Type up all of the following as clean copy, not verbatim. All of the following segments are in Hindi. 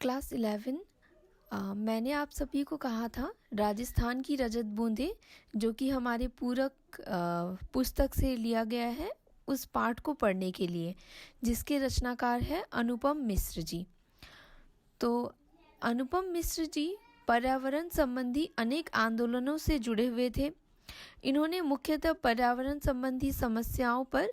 क्लास 11 मैंने आप सभी को कहा था राजस्थान की रजत बूंदें, जो कि हमारे पूरक पुस्तक से लिया गया है, उस पाठ को पढ़ने के लिए, जिसके रचनाकार है अनुपम मिश्र जी। तो अनुपम मिश्र जी पर्यावरण संबंधी अनेक आंदोलनों से जुड़े हुए थे। इन्होंने मुख्यतः पर्यावरण संबंधी समस्याओं पर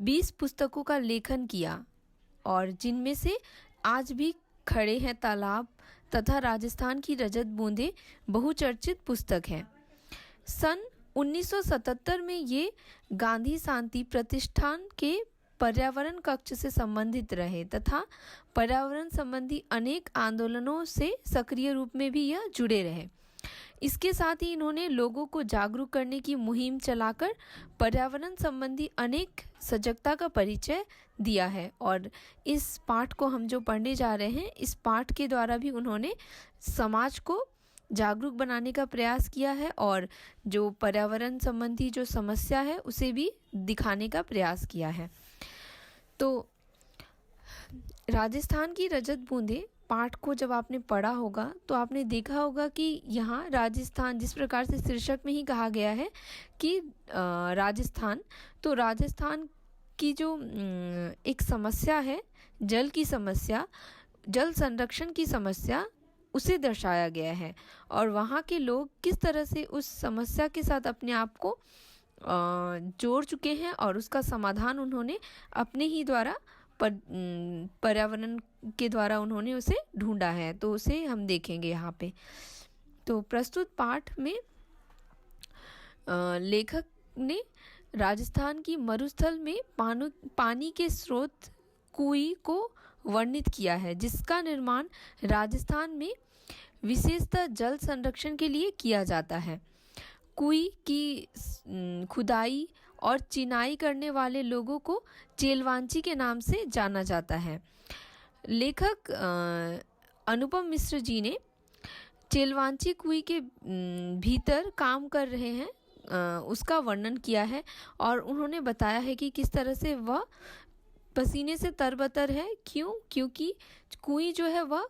20 पुस्तकों का लेखन किया, और जिनमें से आज भी खड़े हैं तालाब तथा राजस्थान की रजत बूंदें बहुचर्चित पुस्तक है। सन 1977 में ये गांधी शांति प्रतिष्ठान के पर्यावरण कक्ष से संबंधित रहे तथा पर्यावरण संबंधी अनेक आंदोलनों से सक्रिय रूप में भी यह जुड़े रहे। इसके साथ ही इन्होंने लोगों को जागरूक करने की मुहिम चलाकर पर्यावरण संबंधी अनेक सजगता का परिचय दिया है। और इस पाठ को हम जो पढ़ने जा रहे हैं, इस पाठ के द्वारा भी उन्होंने समाज को जागरूक बनाने का प्रयास किया है और जो पर्यावरण संबंधी जो समस्या है उसे भी दिखाने का प्रयास किया है। तो राजस्थान की रजत बूंदें पाठ को जब आपने पढ़ा होगा तो आपने देखा होगा कि यहाँ राजस्थान, जिस प्रकार से शीर्षक में ही कहा गया है कि राजस्थान, तो राजस्थान की जो एक समस्या है, जल की समस्या, जल संरक्षण की समस्या, उसे दर्शाया गया है और वहाँ के लोग किस तरह से उस समस्या के साथ अपने आप को जोड़ चुके हैं और उसका समाधान उन्होंने अपने ही द्वारा पर्यावरण के द्वारा उन्होंने उसे ढूंढा है। तो उसे हम देखेंगे यहाँ पे। तो प्रस्तुत पाठ में लेखक ने राजस्थान की मरुस्थल में पानी के स्रोत कुई को वर्णित किया है, जिसका निर्माण राजस्थान में विशेषतः जल संरक्षण के लिए किया जाता है। कुई की खुदाई और चिनाई करने वाले लोगों को चेलवांची के नाम से जाना जाता है। लेखक अनुपम मिश्र जी ने चेलवांची कुई के भीतर काम कर रहे हैं उसका वर्णन किया है और उन्होंने बताया है कि किस तरह से वह पसीने से तरबतर है। क्योंकि कुई जो है वह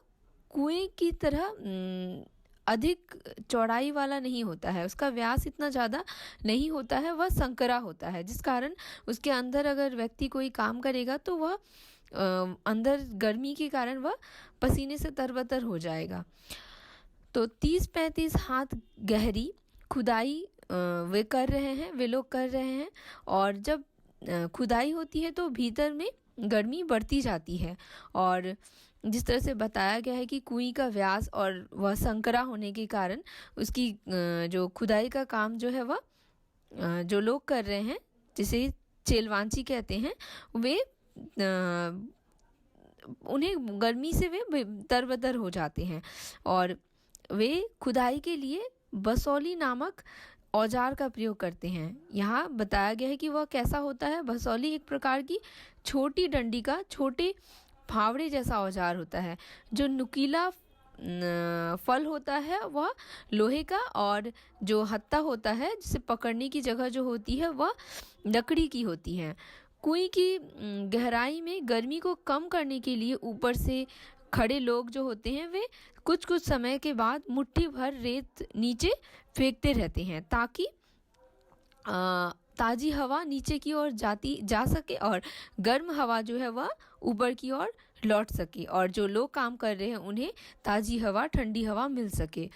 कुएं की तरह अधिक चौड़ाई वाला नहीं होता है, उसका व्यास इतना ज़्यादा नहीं होता है, वह संकरा होता है, जिस कारण उसके अंदर अगर व्यक्ति कोई काम करेगा तो वह अंदर गर्मी के कारण वह पसीने से तरबतर हो जाएगा। तो 30-35 हाथ गहरी खुदाई वे लोग कर रहे हैं और जब खुदाई होती है तो भीतर में गर्मी बढ़ती जाती है। और जिस तरह से बताया गया है कि कुएं का व्यास और वह संकरा होने के कारण उसकी जो खुदाई का काम जो है वह जो लोग कर रहे हैं, जिसे चेलवांची कहते हैं, वे उन्हें गर्मी से वे तरबतर हो जाते हैं और वे खुदाई के लिए बसौली नामक औजार का प्रयोग करते हैं। यहाँ बताया गया है कि वह कैसा होता है। बसौली एक प्रकार की छोटी डंडी का छोटे फावड़े जैसा औजार होता है। जो नुकीला फल होता है वह लोहे का, और जो हत्ता होता है जिसे पकड़ने की जगह जो होती है वह लकड़ी की होती है। कुएं की गहराई में गर्मी को कम करने के लिए ऊपर से खड़े लोग जो होते हैं वे कुछ समय के बाद मुट्ठी भर रेत नीचे फेंकते रहते हैं ताकि ताज़ी हवा नीचे की ओर जा सके और गर्म हवा जो है वह ऊपर की ओर लौट सके और जो लोग काम कर रहे हैं उन्हें ताज़ी हवा, ठंडी हवा मिल सके।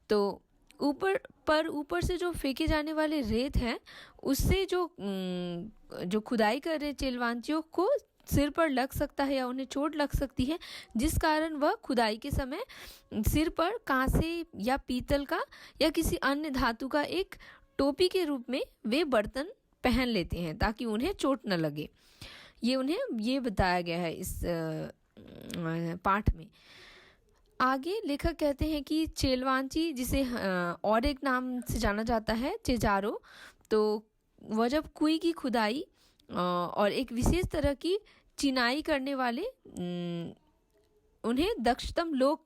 तो ऊपर से जो फेंके जाने वाले रेत हैं उससे जो खुदाई कर रहे चेलवांचियों को सिर पर लग सकता है या उन्हें चोट लग सकती है, जिस कारण वह खुदाई के समय सिर पर कांसे या पीतल का या किसी अन्य धातु का एक टोपी के रूप में वे बर्तन पहन लेते हैं ताकि उन्हें चोट न लगे। ये बताया गया है इस पाठ में। आगे लेखक कहते हैं कि चेलवांची, जिसे और एक नाम से जाना जाता है चेजारो, तो वह जब कुएं की खुदाई और एक विशेष तरह की चिनाई करने वाले उन्हें दक्षतम लोग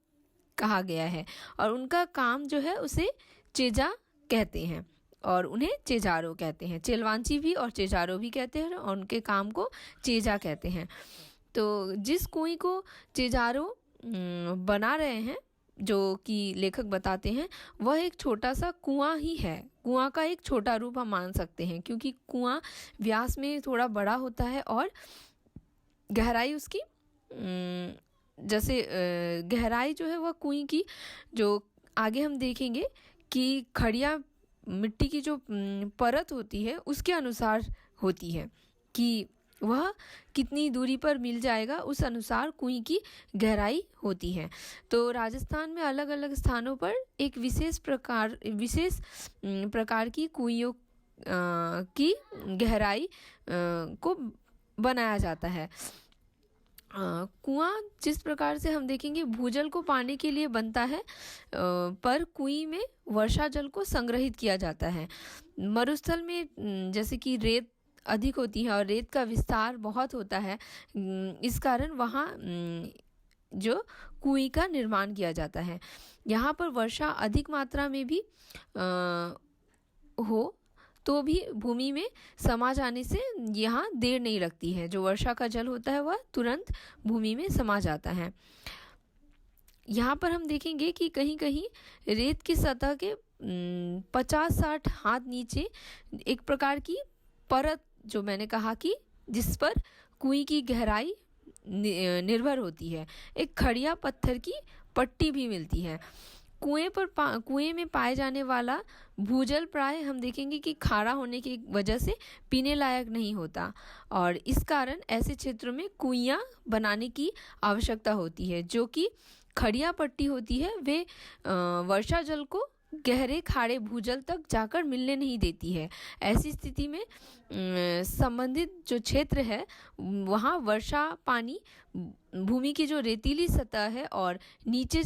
कहा गया है और उनका काम जो है उसे चेजा कहते हैं और उन्हें चेजारो कहते हैं। चेलवांची भी और चेजारो भी कहते हैं और उनके काम को चेजा कहते हैं। तो जिस कुएं को चेजारो बना रहे हैं, जो कि लेखक बताते हैं, वह एक छोटा सा कुआं ही है। कुआं का एक छोटा रूप हम मान सकते हैं, क्योंकि कुआं व्यास में थोड़ा बड़ा होता है और गहराई उसकी जैसे गहराई जो है वह कुएं की, जो आगे हम देखेंगे कि खड़िया मिट्टी की जो परत होती है उसके अनुसार होती है कि वह कितनी दूरी पर मिल जाएगा, उस अनुसार कुएं की गहराई होती है। तो राजस्थान में अलग अलग स्थानों पर एक विशेष प्रकार की कुइयों की गहराई को बनाया जाता है। कुआं जिस प्रकार से हम देखेंगे भूजल को पाने के लिए बनता है, पर कुएं में वर्षा जल को संग्रहित किया जाता है। मरुस्थल में जैसे कि रेत अधिक होती है और रेत का विस्तार बहुत होता है, इस कारण वहाँ जो कुएं का निर्माण किया जाता है। यहाँ पर वर्षा अधिक मात्रा में भी हो तो भी भूमि में समा जाने से यहाँ देर नहीं लगती है। जो वर्षा का जल होता है वह तुरंत भूमि में समा जाता है। यहाँ पर हम देखेंगे कि कहीं कहीं रेत की सतह के 50-60 हाथ नीचे एक प्रकार की परत, जो मैंने कहा कि जिस पर कुएं की गहराई निर्भर होती है, एक खड़िया पत्थर की पट्टी भी मिलती है। कुएं में पाए जाने वाला भूजल प्राय हम देखेंगे कि खारा होने की वजह से पीने लायक नहीं होता, और इस कारण ऐसे क्षेत्रों में कुइयां बनाने की आवश्यकता होती है। जो कि खड़िया पट्टी होती है वे वर्षा जल को गहरे खारे भूजल तक जाकर मिलने नहीं देती है। ऐसी स्थिति में संबंधित जो क्षेत्र है वहाँ वर्षा पानी भूमि की जो रेतीली सतह है और नीचे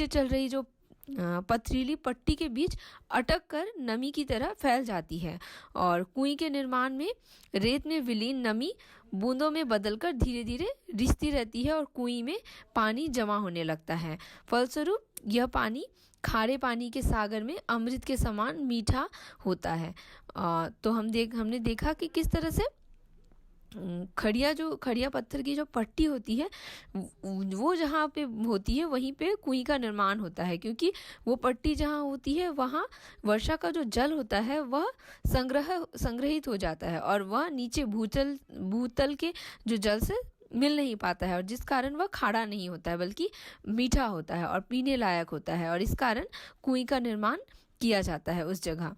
चल रही जो पथरीली पट्टी के बीच अटक कर नमी की तरह फैल जाती है, और कुएं के निर्माण में रेत में विलीन नमी बूंदों में बदलकर धीरे धीरे रिसती रहती है और कुएं में पानी जमा होने लगता है। फलस्वरूप यह पानी खारे पानी के सागर में अमृत के समान मीठा होता है। तो हमने देखा कि किस तरह से खड़िया पत्थर की जो पट्टी होती है वो जहाँ पे होती है वहीं पे कुएं का निर्माण होता है, क्योंकि वो पट्टी जहाँ होती है वहाँ वर्षा का जो जल होता है वह संग्रहित हो जाता है और वह नीचे भूतल के जो जल से मिल नहीं पाता है, और जिस कारण वह खारा नहीं होता है बल्कि मीठा होता है और पीने लायक होता है, और इस कारण कुएं का निर्माण किया जाता है उस जगह।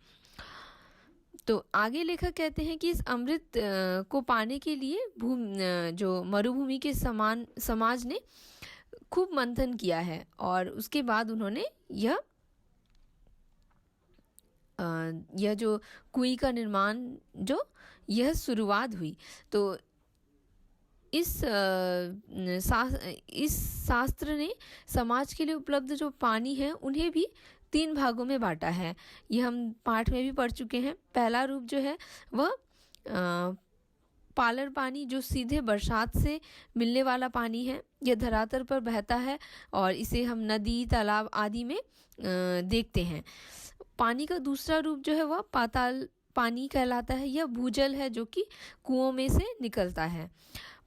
तो आगे लेखक कहते हैं कि इस अमृत को पाने के लिए जो मरुभूमि के समाज ने खूब मंथन किया है, और उसके बाद उन्होंने यह जो कुएं का निर्माण यह शुरुआत हुई। तो इस शास्त्र ने समाज के लिए उपलब्ध जो पानी है उन्हें भी 3 भागों में बांटा है। ये हम पाठ में भी पढ़ चुके हैं। पहला रूप जो है वह पालर पानी, जो सीधे बरसात से मिलने वाला पानी है। यह धरातल पर बहता है और इसे हम नदी, तालाब आदि में देखते हैं। पानी का दूसरा रूप जो है वह पाताल पानी कहलाता है। यह भूजल है जो कि कुओं में से निकलता है।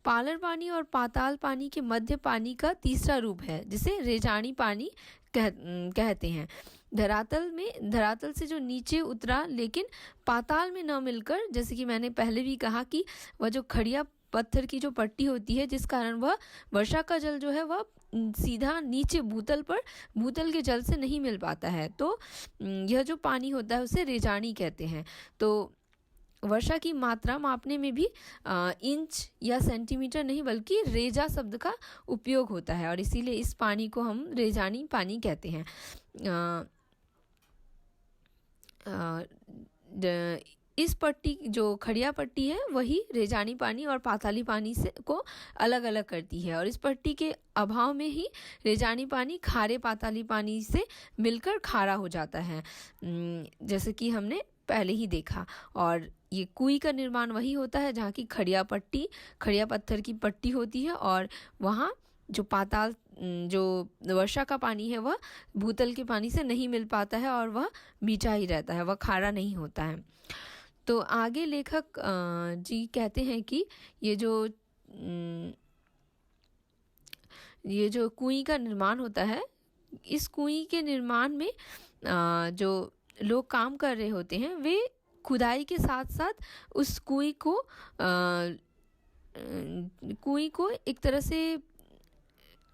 पालर पानी और पाताल पानी के मध्य पानी का तीसरा रूप है जिसे रेजानी पानी कहते हैं। धरातल से जो नीचे उतरा लेकिन पाताल में न मिलकर, जैसे कि मैंने पहले भी कहा कि वह जो खड़िया पत्थर की जो पट्टी होती है जिस कारण वह वर्षा का जल जो है वह सीधा नीचे भूतल के जल से नहीं मिल पाता है, तो यह जो पानी होता है उसे रेजानी कहते हैं। तो वर्षा की मात्रा मापने में भी इंच या सेंटीमीटर नहीं बल्कि रेजा शब्द का उपयोग होता है, और इसीलिए इस पानी को हम रेजानी पानी कहते हैं। इस पट्टी जो खड़िया पट्टी है वही रेजानी पानी और पाताली पानी से को अलग अलग करती है, और इस पट्टी के अभाव में ही रेजानी पानी खारे पाताली पानी से मिलकर खारा हो जाता है, जैसे कि हमने पहले ही देखा। और ये कुएं का निर्माण वही होता है जहाँ की खड़िया पत्थर की पट्टी होती है, और वहाँ जो पाताल जो वर्षा का पानी है वह भूतल के पानी से नहीं मिल पाता है और वह मीठा ही रहता है, वह खारा नहीं होता है। तो आगे लेखक जी कहते हैं कि ये ये जो कुएं का निर्माण होता है, इस कुएं के निर्माण में जो लोग काम कर रहे होते हैं वे खुदाई के साथ साथ उस कुएं को एक तरह से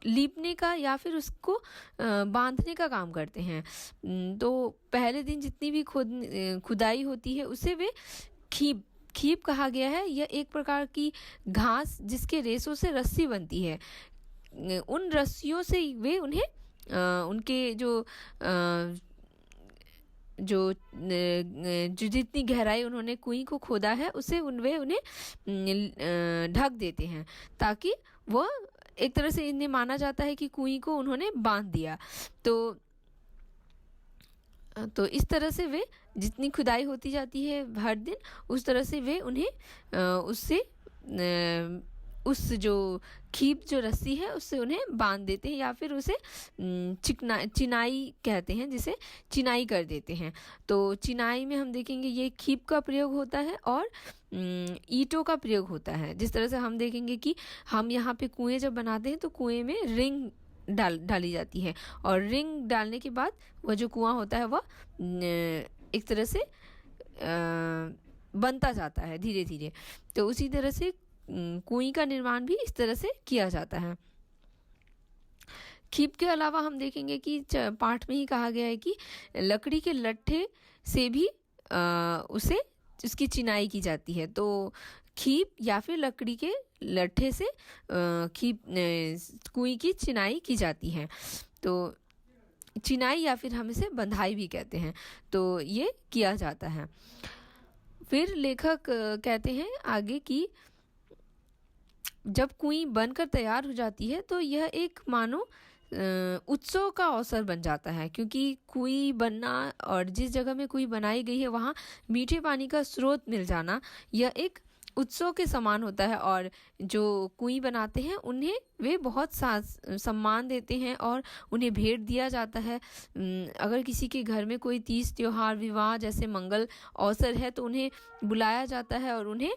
लीपने का या फिर उसको बांधने का काम करते हैं। तो पहले दिन जितनी भी खुदाई होती है उसे वे खीप कहा गया है। यह एक प्रकार की घास जिसके रेशों से रस्सी बनती है। उन रस्सियों से वे उन्हें उनके जो जितनी गहराई उन्होंने कुएं को खोदा है उसे वे उन्हें ढक देते हैं, ताकि वह एक तरह से इन्हें माना जाता है कि कुएं को उन्होंने बांध दिया। तो इस तरह से वे जितनी खुदाई होती जाती है हर दिन, उस तरह से वे उन्हें उससे उस जो खीप जो रस्सी है उससे उन्हें बांध देते हैं, या फिर उसे चिनाई कहते हैं, जिसे चिनाई कर देते हैं। तो चिनाई में हम देखेंगे ये खीप का प्रयोग होता है और ईंटों का प्रयोग होता है। जिस तरह से हम देखेंगे कि हम यहाँ पे कुएं जब बनाते हैं तो कुएं में रिंग डाली जाती है, और रिंग डालने के बाद वह जो कुआं होता है वह एक तरह से बनता जाता है धीरे धीरे। तो उसी तरह से कुएं का निर्माण भी इस तरह से किया जाता है। खीप के अलावा हम देखेंगे कि पाठ में ही कहा गया है कि लकड़ी के लट्ठे से भी उसकी चिनाई की जाती है। तो खीप या फिर लकड़ी के लट्ठे से कुएं की चिनाई की जाती है। तो चिनाई या फिर हम इसे बंधाई भी कहते हैं। तो ये किया जाता है। फिर लेखक कहते हैं आगे कि जब कुएं बनकर तैयार हो जाती है तो यह एक मानो उत्सव का अवसर बन जाता है, क्योंकि कुएं बनना और जिस जगह में कुएं बनाई गई है वहाँ मीठे पानी का स्रोत मिल जाना यह एक उत्सव के समान होता है। और जो कुएं बनाते हैं उन्हें वे बहुत सम्मान देते हैं और उन्हें भेंट दिया जाता है। अगर किसी के घर में कोई तीज त्योहार विवाह जैसे मंगल अवसर है तो उन्हें बुलाया जाता है और उन्हें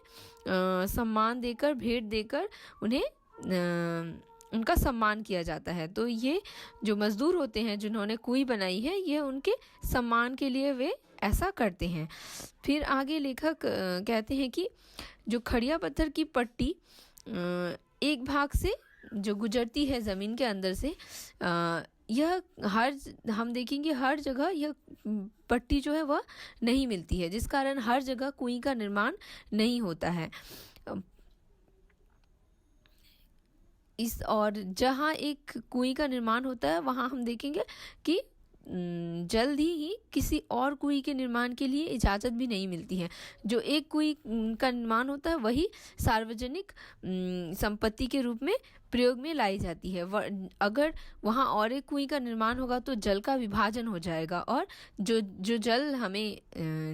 सम्मान देकर भेंट देकर उन्हें उनका सम्मान किया जाता है। तो ये जो मजदूर होते हैं जिन्होंने कुएं बनाई है ये उनके सम्मान के लिए वे ऐसा करते हैं। फिर आगे लेखक कहते हैं कि जो खड़िया पत्थर की पट्टी एक भाग से जो गुजरती है ज़मीन के अंदर से, यह हम देखेंगे हर जगह यह पट्टी जो है वह नहीं मिलती है, जिस कारण हर जगह कुएं का निर्माण नहीं होता है। और जहाँ एक कुएं का निर्माण होता है वहाँ हम देखेंगे कि जल्द ही किसी और कुएं के निर्माण के लिए इजाज़त भी नहीं मिलती है। जो एक कुएं का निर्माण होता है वही सार्वजनिक संपत्ति के रूप में प्रयोग में लाई जाती है। अगर वहाँ और एक कुएं का निर्माण होगा तो जल का विभाजन हो जाएगा, और जो जल हमें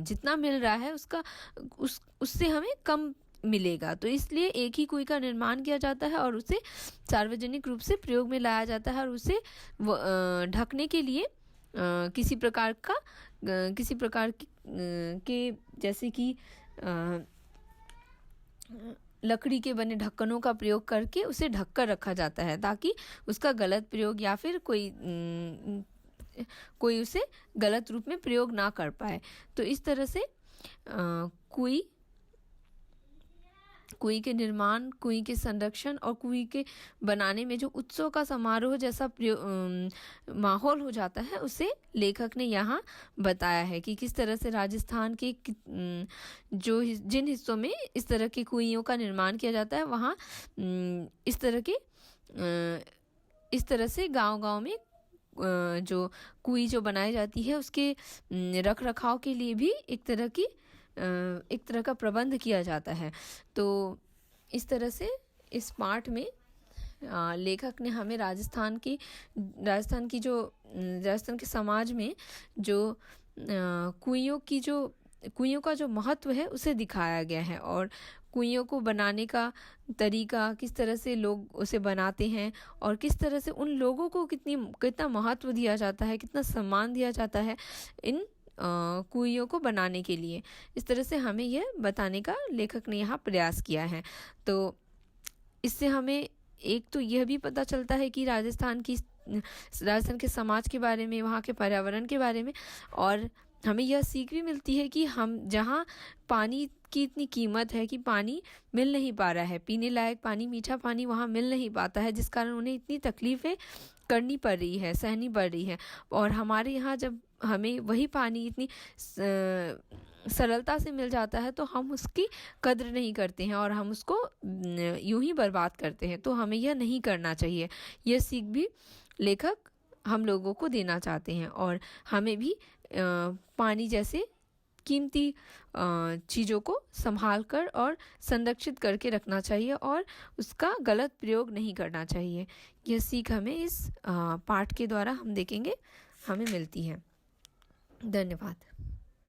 जितना मिल रहा है उससे हमें कम मिलेगा। तो इसलिए एक ही कुएं का निर्माण किया जाता है और उसे सार्वजनिक रूप से प्रयोग में लाया जाता है, और उसे ढकने के लिए किसी प्रकार के जैसे कि लकड़ी के बने ढक्कनों का प्रयोग करके उसे ढक कर रखा जाता है, ताकि उसका गलत प्रयोग या फिर कोई उसे गलत रूप में प्रयोग ना कर पाए। तो इस तरह से कुएं के निर्माण, कुएं के संरक्षण और कुएं के बनाने में जो उत्सव का समारोह जैसा माहौल हो जाता है उसे लेखक ने यहाँ बताया है कि किस तरह से राजस्थान के जिन हिस्सों में इस तरह के कुएं का निर्माण किया जाता है वहाँ इस तरह से गांव-गांव में जो कुएं जो बनाई जाती है उसके रख रखाव के लिए भी एक तरह का प्रबंध किया जाता है। तो इस तरह से इस पाठ में लेखक ने हमें राजस्थान के समाज में जो कुइयों का जो महत्व है उसे दिखाया गया है, और कुइयों को बनाने का तरीका, किस तरह से लोग उसे बनाते हैं और किस तरह से उन लोगों को कितना महत्व दिया जाता है, कितना सम्मान दिया जाता है इन कुइयों को बनाने के लिए। इस तरह से हमें यह बताने का लेखक ने यहाँ प्रयास किया है। तो इससे हमें एक तो यह भी पता चलता है कि राजस्थान के समाज के बारे में, वहाँ के पर्यावरण के बारे में, और हमें यह सीख भी मिलती है कि हम जहाँ पानी की इतनी कीमत है कि पानी मिल नहीं पा रहा है, पीने लायक पानी, मीठा पानी वहाँ मिल नहीं पाता है, जिस कारण उन्हें इतनी तकलीफ़ें करनी पड़ रही है, सहनी पड़ रही है। और हमारे यहाँ जब हमें वही पानी इतनी सरलता से मिल जाता है तो हम उसकी कद्र नहीं करते हैं और हम उसको यूं ही बर्बाद करते हैं। तो हमें यह नहीं करना चाहिए। यह सीख भी लेखक हम लोगों को देना चाहते हैं और हमें भी पानी जैसे कीमती चीज़ों को संभाल कर और संरक्षित करके रखना चाहिए और उसका गलत प्रयोग नहीं करना चाहिए। यह सीख हमें इस पाठ के द्वारा हम देखेंगे हमें मिलती है। धन्यवाद।